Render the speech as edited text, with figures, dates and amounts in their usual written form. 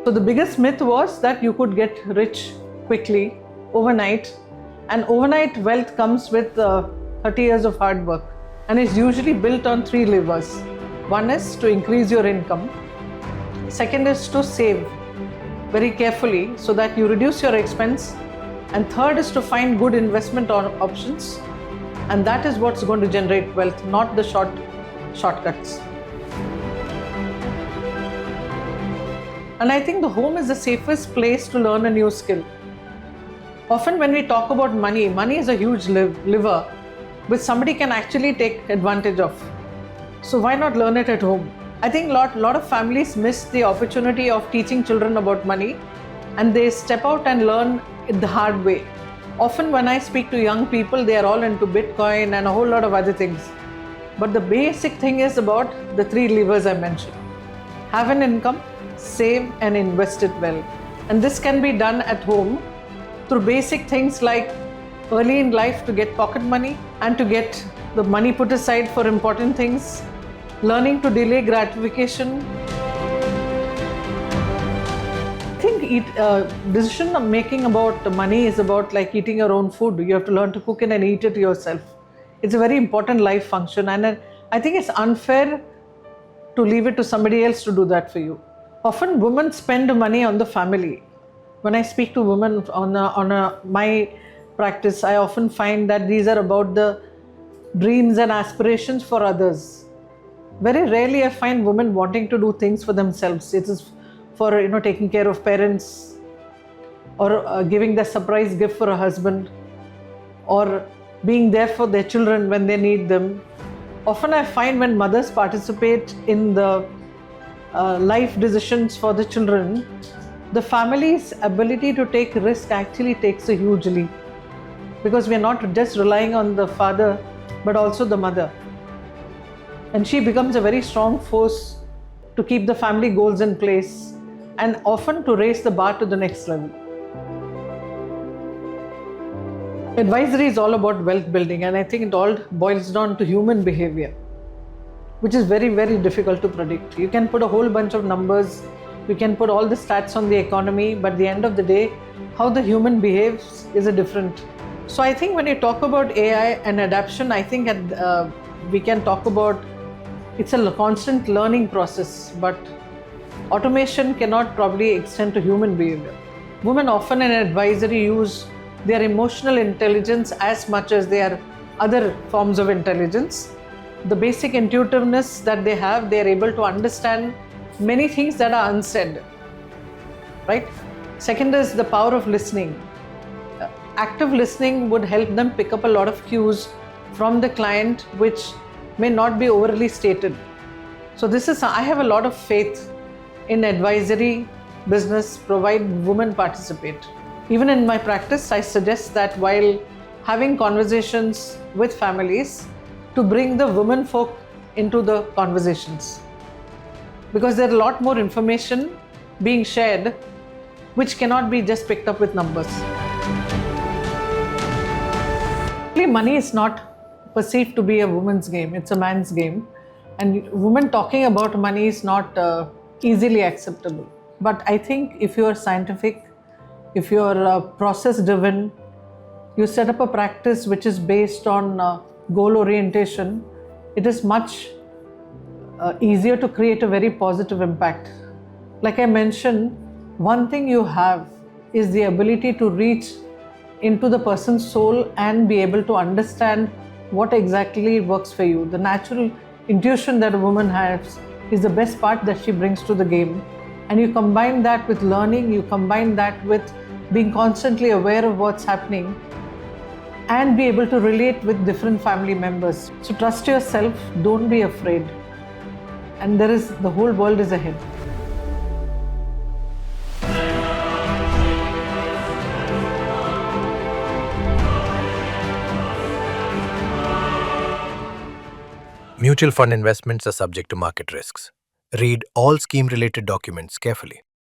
So the biggest myth was that you could get rich quickly, overnight, and overnight wealth comes with 30 years of hard work, and is usually built on 3 levers. One is to increase your income. Second is to save very carefully so that you reduce your expense. And third is to find good investment options. And that is what's going to generate wealth, not the shortcuts. And I think the home is the safest place to learn a new skill. Often when we talk about money, money is a huge lever which somebody can actually take advantage of. So why not learn it at home? I think lot of families miss the opportunity of teaching children about money, and they step out and learn it the hard way. Often when I speak to young people, they are all into Bitcoin and a whole lot of other things. But the basic thing is about the 3 levers I mentioned. Have an income, save and invest it well. And this can be done at home through basic things like early in life to get pocket money and to get the money put aside for important things, learning to delay gratification. I think decision making about money is about like eating your own food. You have to learn to cook it and eat it yourself. It's a very important life function, and I think it's unfair to leave it to somebody else to do that for you. Often women spend money on the family. When I speak to women on my practice, I often find that these are about the dreams and aspirations for others. Very rarely I find women wanting to do things for themselves. It is for taking care of parents, or giving the surprise gift for a husband, or being there for their children when they need them. Often I find when mothers participate in the life decisions for the children, the family's ability to take risk actually takes a huge leap, because we are not just relying on the father but also the mother, and she becomes a very strong force to keep the family goals in place and often to raise the bar to the next level. Advisory is all about wealth building, and I think it all boils down to human behavior, which is very, very difficult to predict. You can put a whole bunch of numbers, you can put all the stats on the economy, but at the end of the day, how the human behaves is a different. So I think when you talk about AI and adaptation, I think we can talk about it's a constant learning process, but automation cannot probably extend to human behavior. Women often in advisory use their emotional intelligence as much as their other forms of intelligence. The basic intuitiveness that they have, they are able to understand many things that are unsaid, right? Second is the power of listening. Active listening would help them pick up a lot of cues from the client which may not be overly stated. So I have a lot of faith in advisory business, provide women participate. Even in my practice, I suggest that while having conversations with families, to bring the women folk into the conversations, because there are a lot more information being shared which cannot be just picked up with numbers. Money is not perceived to be a woman's game, it's a man's game, and women talking about money is not easily acceptable. But I think if you are scientific, if you are process driven, you set up a practice which is based on goal orientation, it is much easier to create a very positive impact. Like I mentioned, one thing you have is the ability to reach into the person's soul and be able to understand what exactly works for you. The natural intuition that a woman has is the best part that she brings to the game. And you combine that with learning, you combine that with being constantly aware of what's happening and be able to relate with different family members. So trust yourself, don't be afraid. And the whole world is ahead. Mutual fund investments are subject to market risks. Read all scheme-related documents carefully.